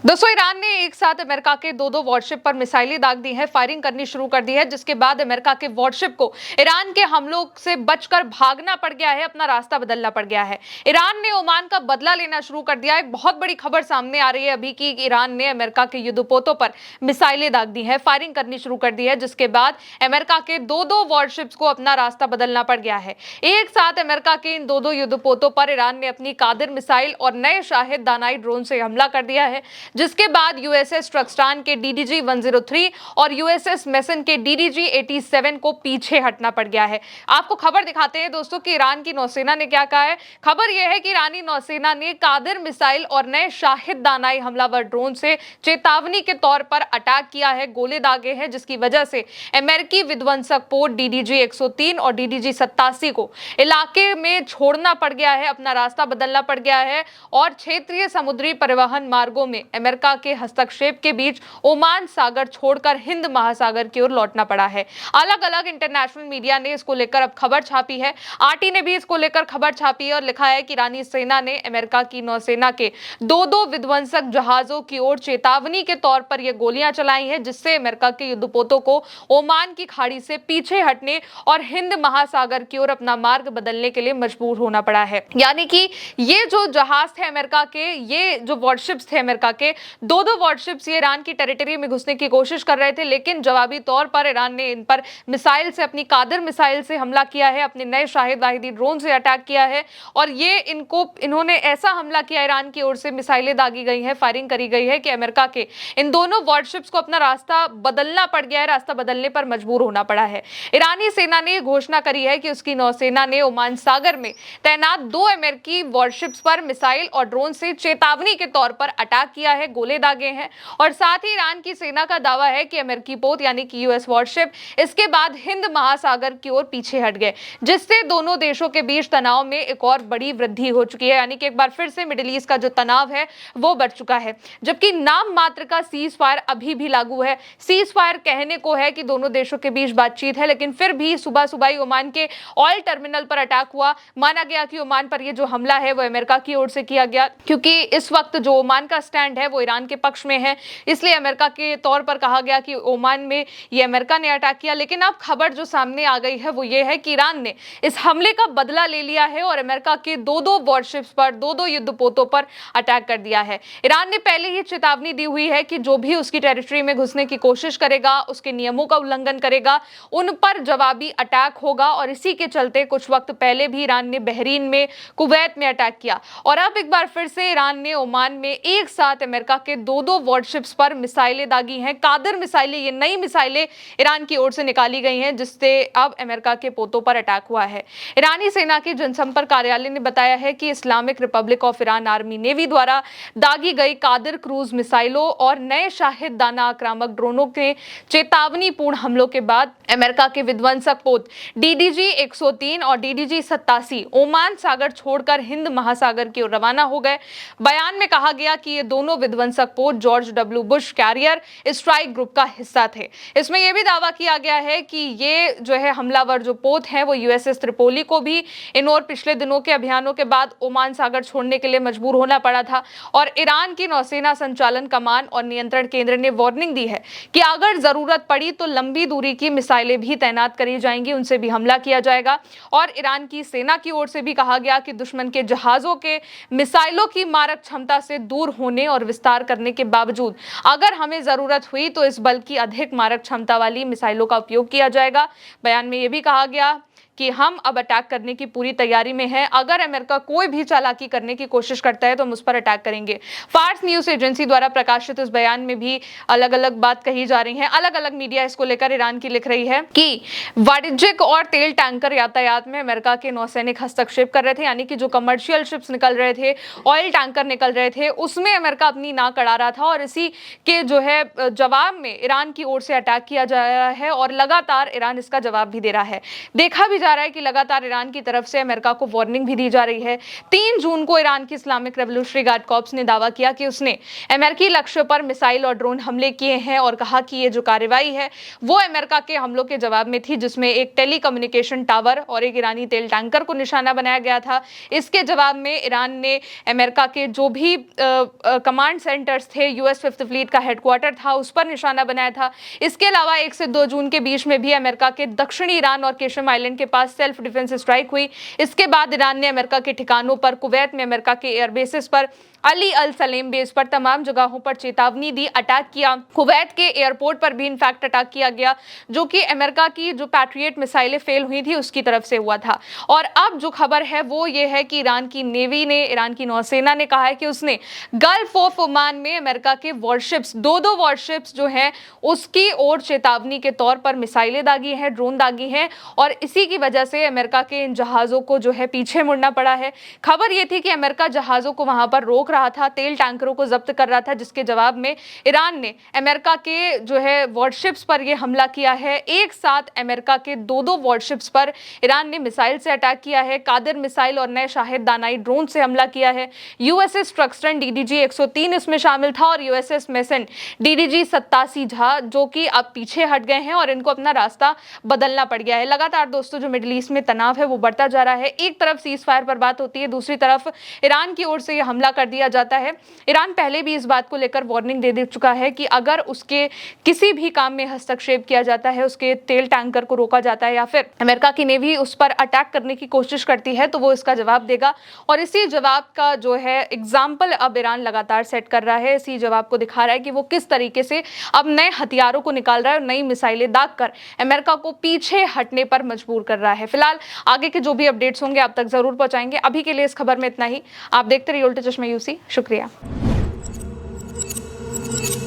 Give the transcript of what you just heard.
दोस्तों, ईरान ने एक साथ अमेरिका के दो वॉरशिप पर मिसाइलें दाग दी हैं, फायरिंग करनी शुरू कर दी है, जिसके बाद अमेरिका के वॉरशिप को ईरान के हमलों से बचकर भागना पड़ गया है, अपना रास्ता बदलना पड़ गया है। ईरान ने ओमान का बदला लेना शुरू कर दिया है। एक बहुत बड़ी खबर सामने आ रही है अभी कि ईरान ने अमेरिका के युद्धपोतों पर मिसाइलें दाग दी है, फायरिंग करनी शुरू कर दी है, जिसके बाद अमेरिका के दो वॉरशिप्स को अपना रास्ता बदलना पड़ गया है। एक साथ अमेरिका के इन दो युद्धपोतों पर ईरान ने अपनी कादिर मिसाइल और नए शाहिद दानाई ड्रोन से हमला कर दिया है, जिसके बाद यूएसएस ट्रक्स्टान के डीडीजी 103 और यूएसएस मेसन के डीडीजी 87 को पीछे हटना पड़ गया है। आपको खबर दिखाते हैं दोस्तों कि ईरान की नौसेना ने क्या कहा है। खबर यह है कि ईरानी नौसेना ने कादिर मिसाइल और नए शाहिद दानाई हमलावर ड्रोन से चेतावनी के तौर पर अटैक किया है, गोले दागे हैं, जिसकी वजह से अमेरिकी विध्वंसक पोत डीडीजी 103 और डीडीजी 87 को इलाके में छोड़ना पड़ गया है, अपना रास्ता बदलना पड़ गया है और क्षेत्रीय समुद्री परिवहन मार्गों में अमेरिका के हस्तक्षेप के बीच ओमान सागर छोड़कर हिंद महासागर की ओर लौटना पड़ा है। अलग अलग इंटरनेशनल मीडिया ने इसको लेकर अब खबर छापी है। आरटी ने भी इसको लेकर खबर छापी है और लिखा है कि ईरानी सेना ने अमेरिका की नौसेना के दो विध्वंसक जहाजों की ओर चेतावनी के तौर पर यह गोलियां चलाई हैं, जिससे अमेरिका के युद्धपोतों को ओमान की खाड़ी से पीछे हटने और हिंद महासागर की ओर अपना मार्ग बदलने के लिए मजबूर होना पड़ा है। यानी कि ये जो जहाज थे अमेरिका के, ये जो वॉरशिप्स थे अमेरिका के, दो वॉरशिप्स ये ईरान की टेरिटरी में घुसने की कोशिश कर रहे थे, लेकिन जवाबी तौर पर ईरान ने इन पर मिसाइल से, अपनी कादिर मिसाइल से हमला किया है, अपने नए शाहिद वाहिदी ड्रोन से अटैक किया है और ये इन्होंने ऐसा हमला किया, ईरान की ओर से मिसाइलें दागी गई हैं, फायरिंग करी गई है कि अमेरिका के इन दोनों वॉरशिप्स को अपना रास्ता बदलना पड़ गया है, रास्ता बदलने पर मजबूर होना पड़ा है। ईरानी सेना ने घोषणा करी है कि उसकी नौसेना ने ओमान सागर में तैनात दो अमेरिकी वॉरशिप्स पर मिसाइल और ड्रोन से चेतावनी के तौर पर अटैक किया है, गोले दागे हैं और साथ ही ईरान की सेना का दावा है कि अमेरिकी पोत यानी कि यूएस वॉरशिप इसके बाद हिंद महासागर की ओर पीछे हट गए, जिससे दोनों देशों के बीच तनाव में एक और बड़ी वृद्धि हो चुकी है। यानी कि एक बार फिर से मिडिल ईस्ट का जो तनाव है वो बढ़ चुका है, जबकि नाम मात्र का सीज फायर अभी भी लागू है। सीज फायर कहने को है कि दोनों देशों के बीच बातचीत है, लेकिन फिर भी सुबह सुबह ही ओमान के ऑयल टर्मिनल पर अटैक हुआ। माना गया कि ओमान पर यह जो हमला है वो अमेरिका की ओर से किया गया, क्योंकि इस वक्त जो ओमान का स्टैंड है वो ईरान के पक्ष में है, इसलिए अमेरिका के तौर पर कहा गया कि ओमान में ये अमेरिका ने अटैक किया। लेकिन अब खबर जो सामने आ गई है वो ये है कि ईरान ने इस हमले का बदला ले लिया है और अमेरिका के दो वॉरशिप्स पर, दो युद्धपोतों पर अटैक कर दिया है। ईरान ने पहले ही चेतावनी दी हुई है कि जो भी उसकी टेरिटरी में घुसने की कोशिश करेगा, उसके नियमों का उल्लंघन करेगा, उन पर जवाबी अटैक होगा और इसी के चलते कुछ वक्त पहले भी ईरान ने बहरीन में, कुवैत में अटैक किया और अब एक बार फिर से ईरान ने ओमान में एक साथ अमेरिका के दो वॉरशिप्स पर मिसाइलें दागी हैं। कादिर मिसाइलें, ये नई मिसाइलें ईरान की ओर से निकाली गई हैं, जिससे अब अमेरिका के पोतों पर अटैक हुआ है। ईरानी सेना के जनसंपर्क कार्यालय ने बताया है कि Islamic Republic of Iran army navy द्वारा दागी गई कादिर क्रूज मिसाइलों और नए शाहिद दाना आक्रामक ड्रोनों के चेतावनीपूर्ण हमलों के बाद अमेरिका के विध्वंसक पोत डीडीजी 103 और डीडीजी 87 ओमान सागर छोड़कर हिंद महासागर की ओर रवाना हो गए। बयान में कहा गया कि ये दोनों विध्वंसक पोत George W Bush carrier strike group का हिस्सा थे। इसमें यह भी दावा किया गया है कि ये जो है हमलावर जो पोत हैं वो यूएसएस त्रिपोली को भी इन और पिछले दिनों के अभियानों के बाद ओमान सागर छोड़ने के लिए मजबूर होना पड़ा था और ईरान की नौसेना संचालन कमान और नियंत्रण केंद्र ने वार्निंग दी है कि अगर जरूरत पड़ी तो लंबी दूरी की मिसाइलें भी तैनात करी जाएंगी, उनसे भी हमला किया जाएगा। और ईरान की सेना की ओर से भी कहा गया कि दुश्मन के जहाजों के मिसाइलों की मारक क्षमता से दूर होने और विस्तार करने के बावजूद अगर हमें जरूरत हुई तो इस बल की अधिक मारक क्षमता वाली मिसाइलों का उपयोग किया जाएगा। बयान में यह भी कहा गया कि हम अब अटैक करने की पूरी तैयारी में हैं। अगर अमेरिका कोई भी चालाकी करने की कोशिश करता है तो हम उस पर अटैक करेंगे। फार्स न्यूज एजेंसी द्वारा प्रकाशित इस बयान में भी अलग अलग बात कही जा रही है। अलग अलग मीडिया इसको लेकर ईरान की लिख रही है कि वाणिज्यिक और तेल टैंकर यातायात में अमेरिका के नौसैनिक हस्तक्षेप कर रहे थे, यानी कि जो कमर्शियल शिप्स निकल रहे थे, ऑयल टैंकर निकल रहे थे, उसमें अमेरिका अपनी नाक अड़ा रहा था और इसी के जो है जवाब में ईरान की ओर से अटैक किया जा रहा है और लगातार ईरान इसका जवाब भी दे रहा है। देखा भी जा रहा है कि लगातार ईरान की तरफ से अमेरिका को वार्निंग भी दी जा रही है। 3 जून को ईरान की इस्लामिक रेवोल्यूशनरी गार्ड कॉर्प्स ने दावा किया कि उसने अमेरिकी लक्ष्यों पर मिसाइल और ड्रोन हमले किए हैं और कहा कि ये जो कार्रवाई है वो अमेरिका के हमलों के जवाब में थी, जिसमें एक टेलीकम्युनिकेशन टावर और एक ईरानी तेल टैंकर को निशाना बनाया गया था। इसके जवाब में ईरान ने अमेरिका के जो भी कमांड सेंटर्स थे, यूएस फिफ्थ फ्लीट का हेडक्वार्टर था, उस पर निशाना बनाया था। इसके अलावा 1 से 2 जून के बीच में भी अमेरिका के दक्षिणी ईरान और केशम आइलैंड के पास सेल्फ डिफेंस स्ट्राइक हुई। इसके बाद ईरान ने अमेरिका के ठिकानों पर, कुवैत में अमेरिका के एयरबेसेस पर, अली अल सलेम बेस पर, तमाम जगहों पर चेतावनी दी, अटैक किया। कुवैत के एयरपोर्ट पर भी इनफैक्ट अटैक किया गया, जो कि अमेरिका की जो पैट्रियट मिसाइलें फेल हुई थी उसकी तरफ से हुआ था। और अब जो खबर है वो ये है कि ईरान की नेवी ने, ईरान की नौसेना ने कहा है कि उसने गल्फ ऑफ ओमान में अमेरिका के वॉरशिप्स, 2 वॉरशिप्स जो हैं उसकी ओर चेतावनी के तौर पर मिसाइलें दागी हैं, ड्रोन दागी हैं, और इसी की वजह से अमेरिका के इन जहाजों को जो है पीछे मुड़ना पड़ा है। खबर ये थी कि अमेरिका जहाजों को वहां पर रोक रहा था, तेल टैंकरों को जब्त कर रहा था, जिसके जवाब में ईरान ने अमेरिका के जो है वॉरशिप्स पर यह हमला किया है। एक साथ अमेरिका के 2 वॉरशिप्स पर ईरान ने मिसाइल से अटैक किया है, कादिर मिसाइल और नए शाहिद दानाई ड्रोन से हमला किया है। यूएसएस ट्रक्सटन डीडीजी 103 इसमें शामिल था और यूएसएस मेसन डीडीजी 87 झा, जो कि अब पीछे हट गए हैं और इनको अपना रास्ता बदलना पड़ गया है। लगातार दोस्तों जो मिडिल ईस्ट में तनाव है वो बढ़ता जा रहा है। एक तरफ सीज फायर पर बात होती है, दूसरी तरफ ईरान की ओर से यह हमला कर दिया जाता है। ईरान पहले भी इस बात को लेकर वार्निंग दे चुका है कि अगर उसके किसी भी काम में हस्तक्षेप किया जाता है, उसके तेल टैंकर को रोका जाता है या फिर अमेरिका की नेवी उस पर अटैक करने की कोशिश करती है तो वो इसका जवाब देगा। और इसी जवाब का जो है एग्जाम्पल अब ईरान लगातार सेट कर रहा है। इसी जवाब को दिखा रहा है कि वो किस तरीके से अब नए हथियारों को निकाल रहा है और नई मिसाइलें दाग कर अमेरिका को पीछे हटने पर मजबूर कर रहा है। फिलहाल आगे के जो भी अपडेट्स होंगे आप तक जरूर पहुंचाएंगे। अभी के लिए इस खबर में इतना ही। आप देखते रहिए उल्टे चश्मे यूसी। शुक्रिया।